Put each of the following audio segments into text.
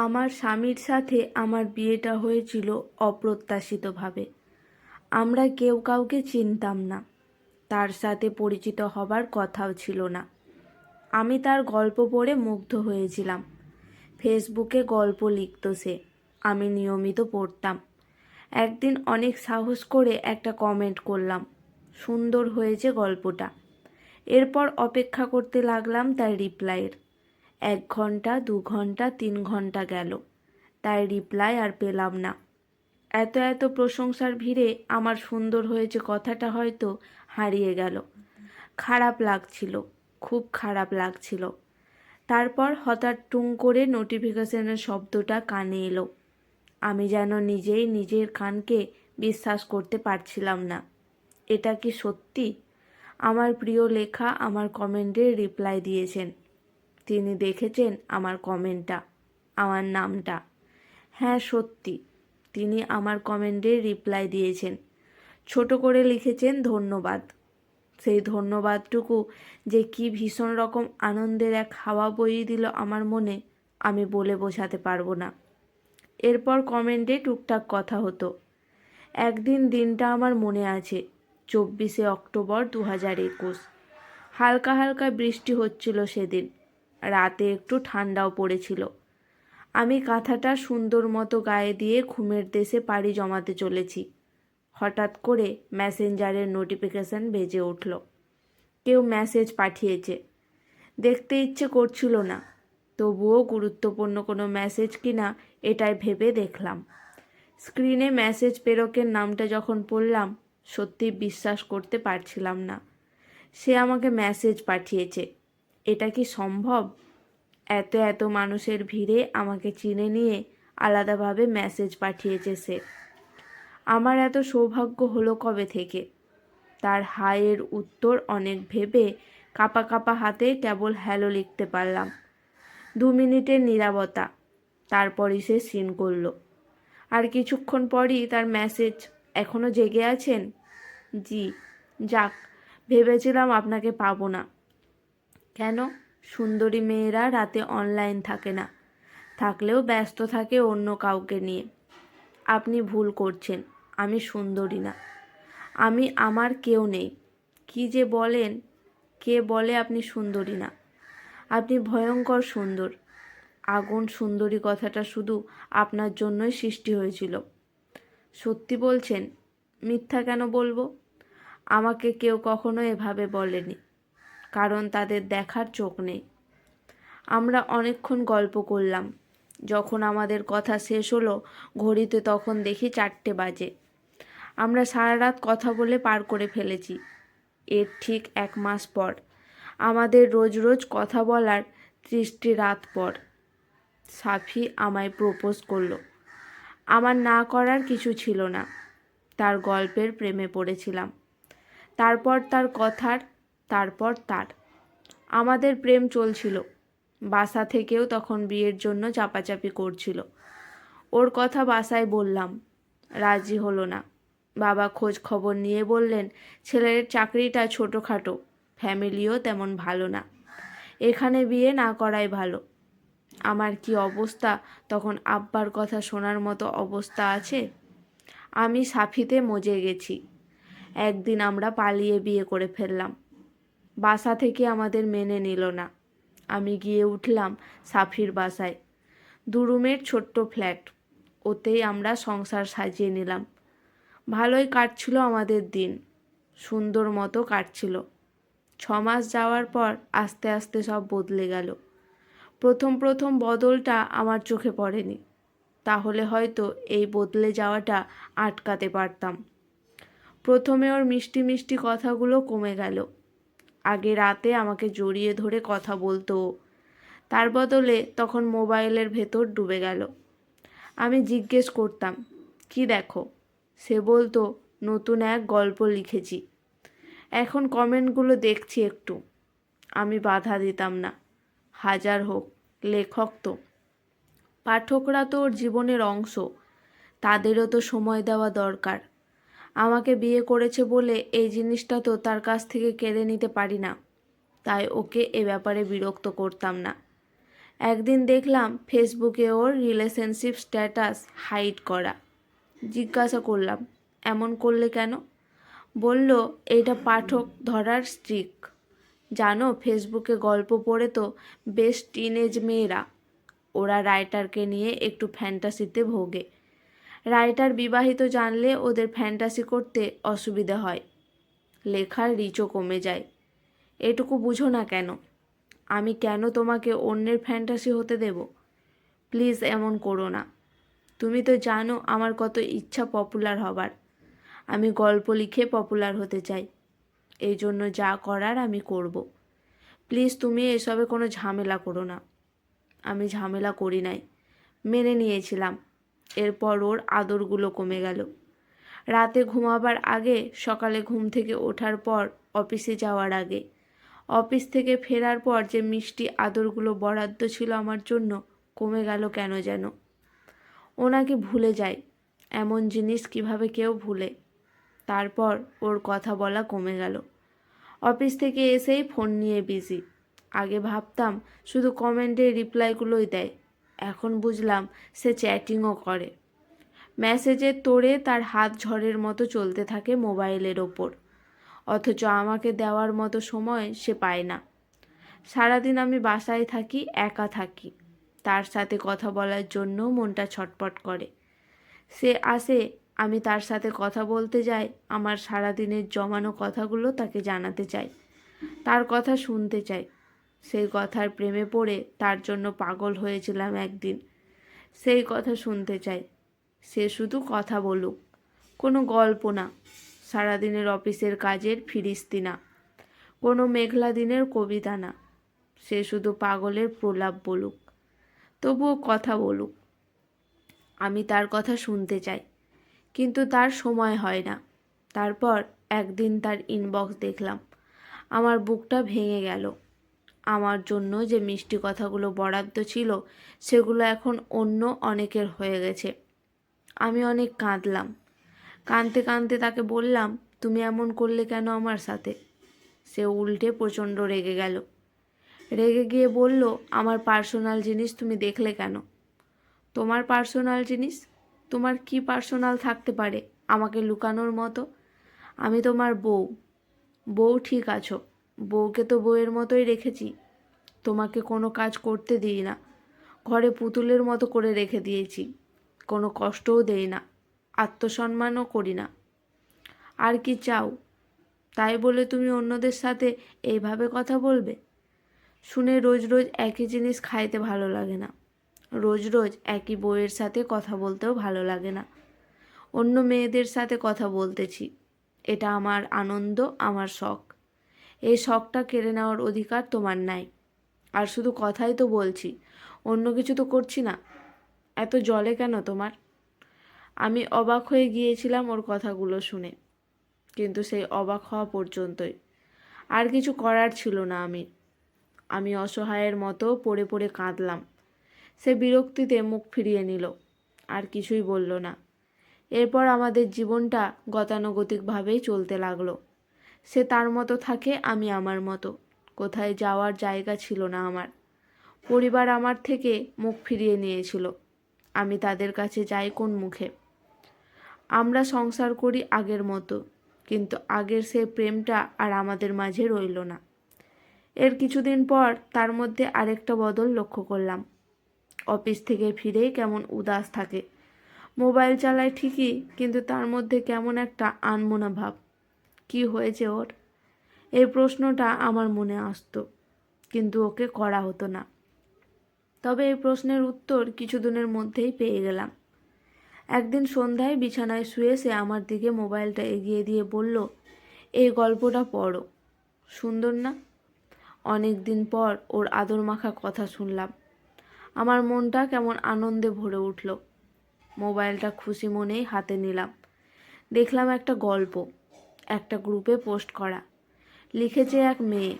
আমার স্বামীর সাথে আমার বিয়েটা হয়েছিল অপ্রত্যাশিতভাবে। আমরা কেউ কাউকে চিনতাম না, তার সাথে পরিচিত হবার কথাও ছিল না। আমি তার গল্প পড়ে মুগ্ধ হয়েছিলাম। ফেসবুকে গল্প লিখত সে, আমি নিয়মিত পড়তাম। একদিন অনেক সাহস করে একটা কমেন্ট করলাম, সুন্দর হয়েছে গল্পটা। এরপর অপেক্ষা করতে লাগলাম তার রিপ্লাইয়ের। 1 ঘন্টা, 2 ঘন্টা, 3 ঘন্টা গেল, তাই রিপ্লাই আর পেলাম না। এত এত প্রশংসার ভিড়ে আমার সুন্দর হয়েছে কথাটা হয়তো হারিয়ে গেল। খারাপ লাগছিল, খুব খারাপ লাগছিল। তারপর হঠাৎ টুং করে নোটিফিকেশনের শব্দটা কানে এলো। আমি যেন নিজেই নিজের কানকে বিশ্বাস করতে পারছিলাম না। এটা কি সত্যি? আমার প্রিয় লেখা আমার কমেন্টের রিপ্লাই দিয়েছেন। তিনি দেখেছেন আমার কমেন্টটা, আমার নামটা। হ্যাঁ সত্যি, তিনি আমার কমেন্টের রিপ্লাই দিয়েছেন। ছোট করে লিখেছেন ধন্যবাদ। সেই ধন্যবাদটুকু যে কি ভীষণ রকম আনন্দের এক হাওয়া বইয়ে দিল আমার মনে, আমি বলে বোঝাতে পারবো না। এরপর কমেন্টে টুকটাক কথা হতো। একদিন দিনটা আমার মনে আছে, 24শে অক্টোবর 2021। হালকা হালকা বৃষ্টি হচ্ছিল সেদিন। রাতে একটু ঠান্ডাও পড়েছিল। আমি কাঁথাটা সুন্দর মতো গায়ে দিয়ে ঘুমের দেশে পাড়ি জমাতে চলেছি। হঠাৎ করে মেসেঞ্জারের নোটিফিকেশন বেজে উঠল। কেউ মেসেজ পাঠিয়েছে। দেখতে ইচ্ছে করছিল না, তবুও গুরুত্বপূর্ণ কোনো মেসেজ কিনা এটাই ভেবে দেখলাম। স্ক্রিনে মেসেজ প্রেরকের নামটা যখন পড়লাম, সত্যি বিশ্বাস করতে পারছিলাম না। সে আমাকে মেসেজ পাঠিয়েছে। এটা কি সম্ভব? এত এত মানুষের ভিড়ে আমাকে চিনে নিয়ে আলাদাভাবে মেসেজ পাঠিয়েছে সে। আমার এত সৌভাগ্য হলো কবে থেকে? তার হায়ের উত্তর অনেক ভেবে কাঁপা কাঁপা হাতে কেবল হ্যালো লিখতে পারলাম। 2 মিনিটের নীরবতা, তারপরই সে সিন করল। আর কিছুক্ষণ পরই তার মেসেজ, এখনও জেগে আছেন? জি। যাক, ভেবেছিলাম আপনাকে পাবো না। কেন? সুন্দরী মেয়েরা রাতে অনলাইন থাকে না, থাকলেও ব্যস্ত থাকে অন্য কাউকে নিয়ে। আপনি ভুল করছেন, আমি সুন্দরী না। আমি আমার কেউ নেই। কি যে বলেন! কে বলে আপনি সুন্দরী না? আপনি ভয়ঙ্কর সুন্দর। আগুন সুন্দরী কথাটা শুধু আপনার জন্যই সৃষ্টি হয়েছিল। সত্যি বলছেন? মিথ্যা কেন বলবো? আমাকে কেউ কখনো এভাবে বলেনি, কারণ তাদের দেখার চোখ নেই। আমরা অনেকক্ষণ গল্প করলাম। যখন আমাদের কথা শেষ হলো ঘড়িতে, তখন দেখি 4টে বাজে। আমরা সারা রাত কথা বলে পার করে ফেলেছি। এর ঠিক 1 মাস পর, আমাদের রোজ রোজ কথা বলার 30টি রাত পর, সাফি আমায় প্রপোজ করলো। আমার না করার কিছু ছিল না। তার গল্পের প্রেমে পড়েছিলাম। তারপর তার কথার, তারপর তার। আমাদের প্রেম চলছিল। বাসা থেকেও তখন বিয়ের জন্য চাপাচাপি করছিল। ওর কথা বাসায় বললাম, রাজি হলো না। বাবা খোঁজ খবর নিয়ে বললেন ছেলের চাকরিটা ছোটোখাটো, ফ্যামিলিও তেমন ভালো না, এখানে বিয়ে না করাই ভালো। আমার কি অবস্থা তখন! আব্বার কথা শোনার মতো অবস্থা আছে? আমি সাফিতে মজে গেছি। একদিন আমরা পালিয়ে বিয়ে করে ফেললাম। বাসা থেকে আমাদের মেনে নিল না। আমি গিয়ে উঠলাম সাফির বাসায়। 2 রুমের ছোট্ট ফ্ল্যাট, ওতেই আমরা সংসার সাজিয়ে নিলাম। ভালোই কাটছিল আমাদের দিন, সুন্দর মতো কাটছিল। 6 মাস যাওয়ার পর আস্তে আস্তে সব বদলে গেল। প্রথম প্রথম বদলটা আমার চোখে পড়েনি, তাহলে হয়তো এই বদলে যাওয়াটা আটকাতে পারতাম। প্রথমে ওর মিষ্টি মিষ্টি কথাগুলো কমে গেল। আগে রাতে আমাকে জড়িয়ে ধরে কথা বলতো, তার বদলে তখন মোবাইলের ভেতর ডুবে গেল। আমি জিজ্ঞেস করতাম, কি দেখো? সে বলতো, নতুন এক গল্প লিখেছি। এখন কমেন্টগুলো দেখছি একটু। আমি বাধা দিতাম না। হাজার হোক, লেখক তো, পাঠকরা তো ওর জীবনের অংশ, তাদেরও তো সময় দেওয়া দরকার। আমাকে বিয়ে করেছে বলে এই জিনিসটা তো তার কাছ থেকে কেড়ে নিতে পারি না, তাই ওকে এ ব্যাপারে বিরক্ত করতাম না। একদিন দেখলাম ফেসবুকে ওর রিলেশনশিপ স্ট্যাটাস হাইড করা। জিজ্ঞাসা করলাম, এমন করলে কেন? বলল, এইটা পাঠক ধরার স্ট্রিক। জানো, ফেসবুকে গল্প পড়ে তো বেশ টিনেজ মেয়েরা, ওরা রাইটারকে নিয়ে একটু ফ্যান্টাসিতে ভোগে। রাইটার বিবাহিত জানলে ওদের ফ্যান্টাসি করতে অসুবিধা হয়, লেখার রিচও কমে যায়। এটুকু বুঝো না কেন? আমি কেন তোমাকে অন্যের ফ্যান্টাসি হতে দেব? প্লিজ এমন করো না। তুমি তো জানো আমার কত ইচ্ছা পপুলার হবার। আমি গল্প লিখে পপুলার হতে চাই। এই জন্য যা করার আমি করব। প্লিজ তুমি এসবে কোনো ঝামেলা করো না। আমি ঝামেলা করি নাই, মেনে নিয়েছিলাম। এরপর ওর আদরগুলো কমে গেল। রাতে ঘুমাবার আগে, সকালে ঘুম থেকে ওঠার পর, অফিসে যাওয়ার আগে, অফিস থেকে ফেরার পর যে মিষ্টি আদরগুলো বরাদ্দ ছিল আমার জন্য, কমে গেল কেন যেন। ওনাকে ভুলে যায়, এমন জিনিস কিভাবে কেউ ভুলে? তারপর ওর কথা বলা কমে গেল। অফিস থেকে এসেই ফোন নিয়ে বিজি। আগে ভাবতাম শুধু কমেন্টের রিপ্লাইগুলোই দেয়, এখন বুঝলাম সে চ্যাটিংও করে। মেসেজের তোড়ে তার হাত ঝড়ের মতো চলতে থাকে মোবাইলের ওপর, অথচ আমাকে দেওয়ার মতো সময় সে পায় না। সারাদিন আমি বাসায় থাকি, একা থাকি। তার সাথে কথা বলার জন্য মনটা ছটপট করে। সে আসে, আমি তার সাথে কথা বলতে যাই, আমার সারাদিনের জমানো কথাগুলো তাকে জানাতে চাই, তার কথা শুনতে চাই। সেই কথার প্রেমে পড়ে তার জন্য পাগল হয়েছিলাম একদিন। সেই কথা শুনতে চাই। সে শুধু কথা বলুক, কোনো গল্প না, সারাদিনের অফিসের কাজের ফিরিস্তি না, কোনো মেঘলা দিনের কবিতা না। সে শুধু পাগলের প্রলাপ বলুক, তবুও কথা বলুক। আমি তার কথা শুনতে চাই, কিন্তু তার সময় হয় না। তারপর একদিন তার ইনবক্স দেখলাম, আমার বুকটা ভেঙে গেল। আমার জন্য যে মিষ্টি কথাগুলো বরাদ্দ ছিল, সেগুলো এখন অন্য অনেকের হয়ে গেছে। আমি অনেক কাঁদলাম। কাঁদতে কাঁদতে তাকে বললাম, তুমি এমন করলে কেন আমার সাথে? সে উল্টে প্রচণ্ড রেগে গেল। রেগে গিয়ে বলল, আমার পার্সোনাল জিনিস তুমি দেখলে কেন? তোমার পার্সোনাল জিনিস? তোমার কি পার্সোনাল থাকতে পারে আমাকে লুকানোর মতো? আমি তোমার বউ। বউ ঠিক আছো, বউকে তো বউয়ের মতোই রেখেছি। তোমাকে কোনো কাজ করতে দিই না, ঘরে পুতুলের মতো করে রেখে দিয়েছি। কোনো কষ্টও দেই না, আত্মসম্মানও করি না। আর কি চাও? তাই বলে তুমি অন্যদের সাথে এইভাবে কথা বলবে? শুনে রোজ রোজ একই জিনিস খাইতে ভালো লাগে না। রোজ রোজ একই বউয়ের সাথে কথা বলতেও ভালো লাগে না। অন্য মেয়েদের সাথে কথা বলতেছি, এটা আমার আনন্দ, আমার শখ। এই শখটা কেড়ে নেওয়ার অধিকার তোমার নাই। আর শুধু কথাই তো বলছি, অন্য কিছু তো করছি না। এত জলে কেন তোমার? আমি অবাক হয়ে গিয়েছিলাম ওর কথাগুলো শুনে, কিন্তু সেই অবাক হওয়া পর্যন্তই। আর কিছু করার ছিল না। আমি অসহায়ের মতো পড়ে পড়ে কাঁদলাম। সে বিরক্তিতে মুখ ফিরিয়ে নিল, আর কিছুই বলল না। এরপর আমাদের জীবনটা গতানুগতিকভাবেই চলতে লাগলো। সে তার মতো থাকে, আমি আমার মতো। কোথায় যাওয়ার জায়গা ছিল না আমার। পরিবার আমার থেকে মুখ ফিরিয়ে নিয়েছিল। আমি তাদের কাছে যাই কোন মুখে? আমরা সংসার করি আগের মতো, কিন্তু আগের সে প্রেমটা আর আমাদের মাঝে রইল না। এর কিছুদিন পর তার মধ্যে আরেকটা বদল লক্ষ্য করলাম। অফিস থেকে ফিরেই কেমন উদাস থাকে। মোবাইল চালায় ঠিকই, কিন্তু তার মধ্যে কেমন একটা আনমনা ভাব। কি হয়েছে ওর? এই প্রশ্নটা আমার মনে আসতো, কিন্তু ওকে করা হতো না। তবে এই প্রশ্নের উত্তর কিছুদিনের মধ্যেই পেয়ে গেলাম। একদিন সন্ধ্যায় বিছানায় শুয়ে সে আমার দিকে মোবাইলটা এগিয়ে দিয়ে বলল, এই গল্পটা পড়ো, সুন্দর না? অনেক দিন পর ওর আদর মাখা কথা শুনলাম। আমার মনটা কেমন আনন্দে ভরে উঠল। মোবাইলটা খুশি মনেই হাতে নিলাম। দেখলাম একটা গল্প, একটা গ্রুপে পোস্ট করা। লিখেছে এক মেয়ে,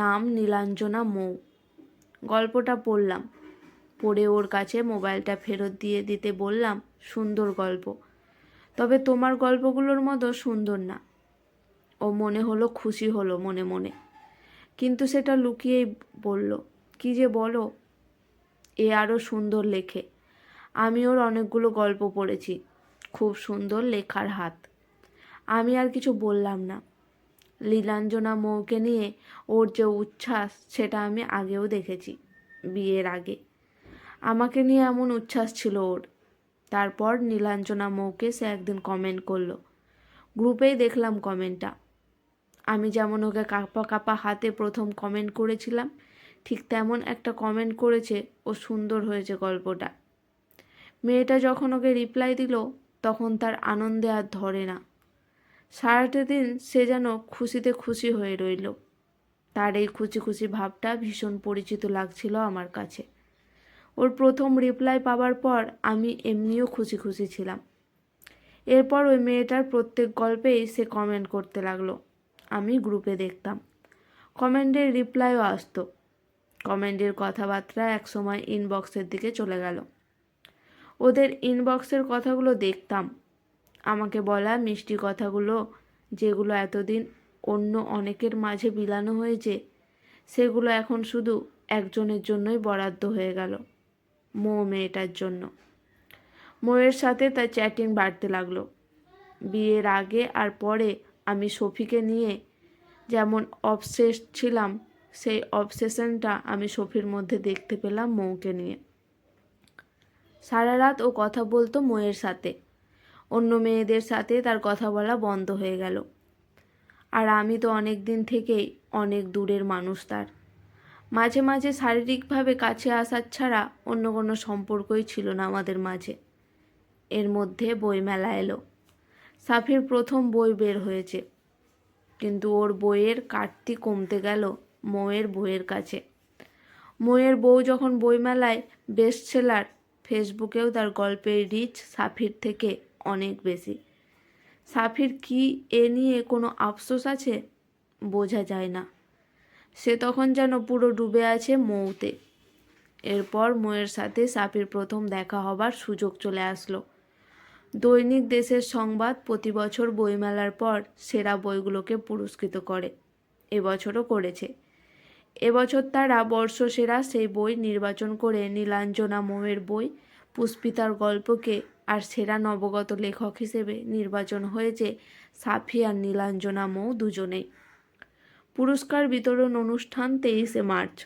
নাম নীলাঞ্জনা মৌ। গল্পটা পড়লাম। পড়ে ওর কাছে মোবাইলটা ফেরত দিয়ে দিতে বললাম, সুন্দর গল্প, তবে তোমার গল্পগুলোর মতো সুন্দর না। ও মনে হলো খুশি হলো মনে মনে, কিন্তু সেটা লুকিয়েই বলল, কি যে বলো। এ আরও সুন্দর লেখে। আমি ওর অনেকগুলো গল্প পড়েছি, খুব সুন্দর লেখার হাত। আমি আর কিছু বললাম না। লীলাঞ্জনা মৌকে নিয়ে ওর যে উচ্ছ্বাস সেটা আমি আগেও দেখেছি, বিয়ের আগে আমাকে নিয়ে এমন উচ্ছ্বাস ছিল ওর। তারপর নীলাঞ্জনা মৌকে সে একদিন কমেন্ট করলো, গ্রুপেই দেখলাম কমেন্টটা। আমি যেমন ওকে কাঁপা কাঁপা হাতে প্রথম কমেন্ট করেছিলাম, ঠিক তেমন একটা কমেন্ট করেছে, ও সুন্দর হয়েছে গল্পটা। মেয়েটা যখন ওকে রিপ্লাই দিল তখন তার আনন্দে আর ধরে না। সারাটা দিন সে যেন খুশিতে খুশি হয়ে রইল। তার এই খুশি খুশি ভাবটা ভীষণ পরিচিত লাগছিল আমার কাছে। ওর প্রথম রিপ্লাই পাওয়ার পর আমি এমনিও খুশি খুশি ছিলাম। এরপর ওই মেয়েটার প্রত্যেক গল্পেই সে কমেন্ট করতে লাগলো। আমি গ্রুপে দেখতাম, কমেন্টের রিপ্লাইও আসতো। কমেন্টের কথাবার্তা একসময় ইনবক্সের দিকে চলে গেল। ওদের ইনবক্সের কথাগুলো দেখতাম, আমাকে বলা মিষ্টি কথাগুলো, যেগুলো এতদিন অন্য অনেকের মাঝে বিলানো হয়েছে, সেগুলো এখন শুধু একজনের জন্যই বরাদ্দ হয়ে গেল, মৌ মেয়েটার জন্য। মৌয়ের সাথে তার চ্যাটিং বাড়তে লাগলো। বিয়ের আগে আর পরে আমি সফিকে নিয়ে যেমন অবসেসড ছিলাম, সেই অবসেশনটা আমি সফির মধ্যে দেখতে পেলাম মৌকে নিয়ে। সারা রাত ও কথা বলতো মৌয়ের সাথে, অন্য মেয়েদের সাথে তার কথা বলা বন্ধ হয়ে গেল। আর আমি তো অনেক দিন থেকেই অনেক দূরের মানুষ তার। মাঝে মাঝে শারীরিকভাবে কাছে আসার ছাড়া অন্য কোনো সম্পর্কই ছিল না আমাদের মাঝে। এর মধ্যে বইমেলা এলো। সাফির প্রথম বই বের হয়েছে, কিন্তু ওর বইয়ের কাটতি কমতে গেল মৌয়ের বইয়ের কাছে। মৌয়ের বউ যখন বইমেলায় বেস্ট সেলার, ফেসবুকেও তার গল্পের রিচ সাফির থেকে অনেক বেশি। সাফির কি এ নিয়ে কোনো আফসোস আছে? বোঝা যায় না। সে তখন যেন পুরো ডুবে আছে মৌতে। এরপর মৌয়ের সাথে সাফির প্রথম দেখা হবার সুযোগ চলে আসলো। দৈনিক দেশের সংবাদ প্রতি বছর বইমেলার পর সেরা বইগুলোকে পুরস্কৃত করে, এবছরও করেছে। এবছর তারা বর্ষসেরা সেই বই নির্বাচন করে নীলাঞ্জনা মৌয়ের বই পুষ্পিতার গল্পকে, আর সেরা নবগত লেখক হিসেবে নির্বাচন হয়েছে সাফি আর নীলাঞ্জনা মৌ দুজনেই। পুরস্কার বিতরণ অনুষ্ঠান 23শে মার্চ।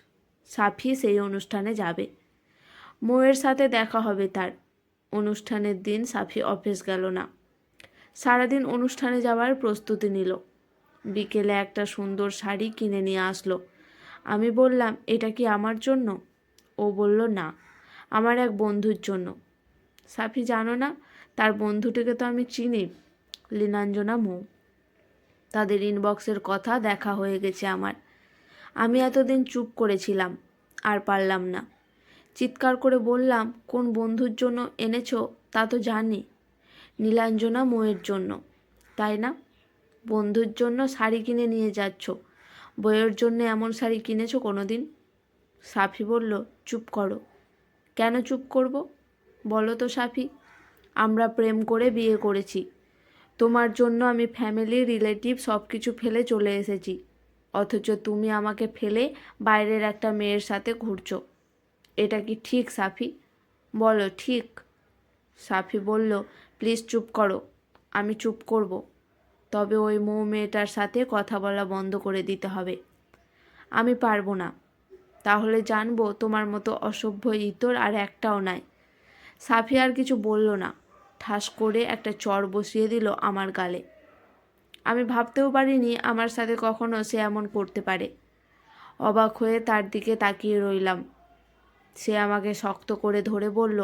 সাফি সেই অনুষ্ঠানে যাবে, মৌয়ের সাথে দেখা হবে তার। অনুষ্ঠানের দিন সাফি অফিস গেল না, সারাদিন অনুষ্ঠানে যাওয়ার প্রস্তুতি নিল। বিকেলে একটা সুন্দর শাড়ি কিনে নিয়ে আসলো। আমি বললাম, এটা কি আমার জন্য? ও বলল, না, আমার এক বন্ধুর জন্য। সাফি, জানো না, তার বন্ধুটিকে তো আমি চিনি, লীলাঞ্জনা মৌ। তাদের ইনবক্সের কথা দেখা হয়ে গেছে আমার। আমি এতদিন চুপ করেছিলাম, আর পারলাম না। চিৎকার করে বললাম, কোন বন্ধুর জন্য এনেছো তা তো জানি, নীলাঞ্জনা মৌয়ের জন্য, তাই না? বন্ধুর জন্য শাড়ি কিনে নিয়ে যাচ্ছ, বইয়ের জন্য এমন শাড়ি কিনেছো কোনো দিন? সাফি বলল, চুপ করো। কেন চুপ করব বলো তো সাফি? আমরা প্রেম করে বিয়ে করেছি, তোমার জন্য আমি ফ্যামিলি রিলেটিভ সব কিছু ফেলে চলে এসেছি, অথচ তুমি আমাকে ফেলে বাইরের একটা মেয়ের সাথে ঘুরছো। এটা কি ঠিক সাফি? বলো ঠিক? সাফি বলল, প্লিজ চুপ করো। আমি চুপ করব, তবে ওই মৌ মেয়েটার সাথে কথা বলা বন্ধ করে দিতে হবে। আমি পারবো না, তাহলে জানবো তোমার মতো অসভ্য ইতর আর একটাও নাই। সাফি আর কিছু বলল না, ঠাস করে একটা চড় বসিয়ে দিল আমার গালে। আমি ভাবতেও পারিনি আমার সাথে কখনো সে এমন করতে পারে। অবাক হয়ে তার দিকে তাকিয়ে রইলাম। সে আমাকে শক্ত করে ধরে বলল,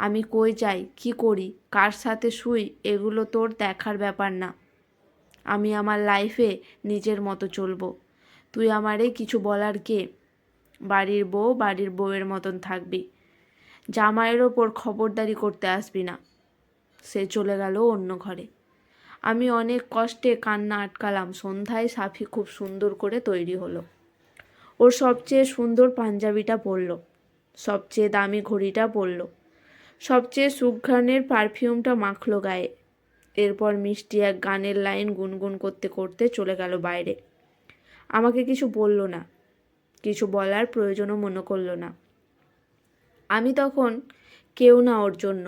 আমি কই যাই, কি করি, কার সাথে শুই, এগুলো তোর দেখার ব্যাপার না। আমি আমার লাইফে নিজের মতো চলবো। তুই আমারে কিছু বলার কে? বাড়ির বউ বাড়ির বউয়ের মতন থাকবি, জামাইয়ের ওপর খবরদারি করতে আসবি না। সে চলে গেল অন্য ঘরে। আমি অনেক কষ্টে কান্না আটকালাম। সন্ধ্যায় সাফি খুব সুন্দর করে তৈরি হলো। ওর সবচেয়ে সুন্দর পাঞ্জাবিটা পরল, সবচেয়ে দামি ঘড়িটা পরল, সবচেয়ে সুঘ্রাণের পারফিউমটা মাখলো গায়ে। এরপর মিষ্টি এক গানের লাইন গুনগুন করতে করতে চলে গেল বাইরে। আমাকে কিছু বলল না, কিছু বলার প্রয়োজনও মনে করল না। আমি তখন কেউ না ওর জন্য।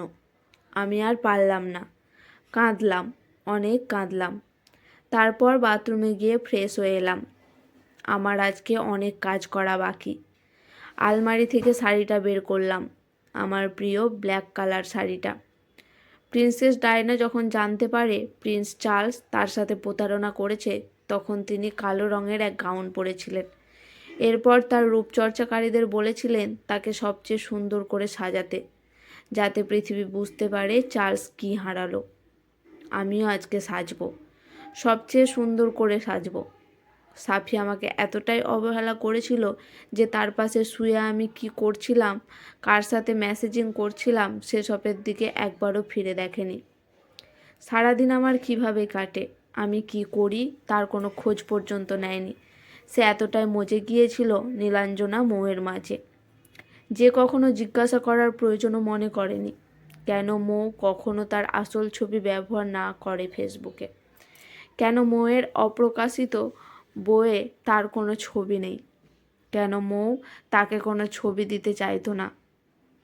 আমি আর পারলাম না, কাঁদলাম, অনেক কাঁদলাম। তারপর বাথরুমে গিয়ে ফ্রেশ হয়ে এলাম। আমার আজকে অনেক কাজ করা বাকি। আলমারি থেকে শাড়িটা বের করলাম, আমার প্রিয় ব্ল্যাক কালার শাড়িটা। প্রিন্সেস ডায়না যখন জানতে পারে প্রিন্স চার্লস তার সাথে প্রতারণা করেছে, তখন তিনি কালো রঙের এক গাউন পরেছিলেন। এরপর তার রূপচর্চাকারীদের বলেছিলেন তাকে সবচেয়ে সুন্দর করে সাজাতে, যাতে পৃথিবী বুঝতে পারে চার্লস কী হারালো। আমিও আজকে সাজবো, সবচেয়ে সুন্দর করে সাজবো। সাফি আমাকে এতটাই অবহেলা করেছিল যে তার পাশে শুয়ে আমি কি করছিলাম, কার সাথে মেসেজিং করছিলাম, সেসবের দিকে একবারও ফিরে দেখেনি। সারাদিন আমার কিভাবে কাটে, আমি কি করি তার কোনো খোঁজ পর্যন্ত নেয়নি। সে এতটাই মজে গিয়েছিল নীলাঞ্জনা মৌয়ের মাঝে যে কখনো জিজ্ঞাসা করার প্রয়োজনও মনে করেনি কেন মৌ কখনো তার আসল ছবি ব্যবহার না করে ফেসবুকে, কেন মৌয়ের অপ্রকাশিত বইয়ে তার কোনো ছবি নেই, কেন মৌ তাকে কোনো ছবি দিতে চাইতো না,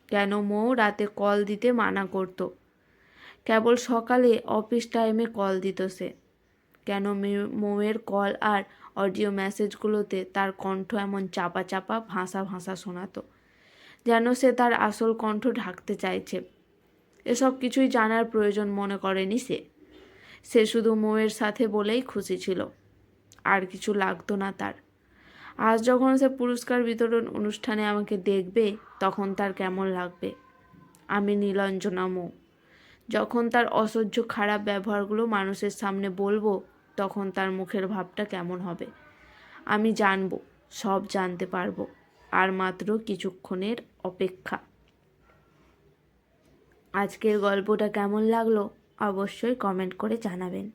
কেন মৌ রাতে কল দিতে মানা করত, কেবল সকালে অফিস টাইমে কল দিত সে, কেন মৌয়ের কল আর অডিও মেসেজগুলোতে তার কণ্ঠ এমন চাপা চাপা ভাষা ভাষা শোনাতো, যেন সে তার আসল কণ্ঠ ঢাকতে চাইছে। এসব কিছুই জানার প্রয়োজন মনে করেনি সে শুধু মৌয়ের সাথে বলেই খুশি ছিল, আর কিছু লাগতো না তার। আজ যখন সে পুরস্কার বিতরণ অনুষ্ঠানে আমাকে দেখবে তখন তার কেমন লাগবে। আমি নীলাঞ্জনা মৌ যখন তার অসহ্য খারাপ ব্যবহারগুলো মানুষের সামনে বলবো, তখন তার মুখের ভাবটা কেমন হবে আমি জানবো, সব জানতে পারবো। আর মাত্র কিছুক্ষণের অপেক্ষা। আজকের গল্পটা কেমন লাগলো অবশ্যই কমেন্ট করে জানাবেন।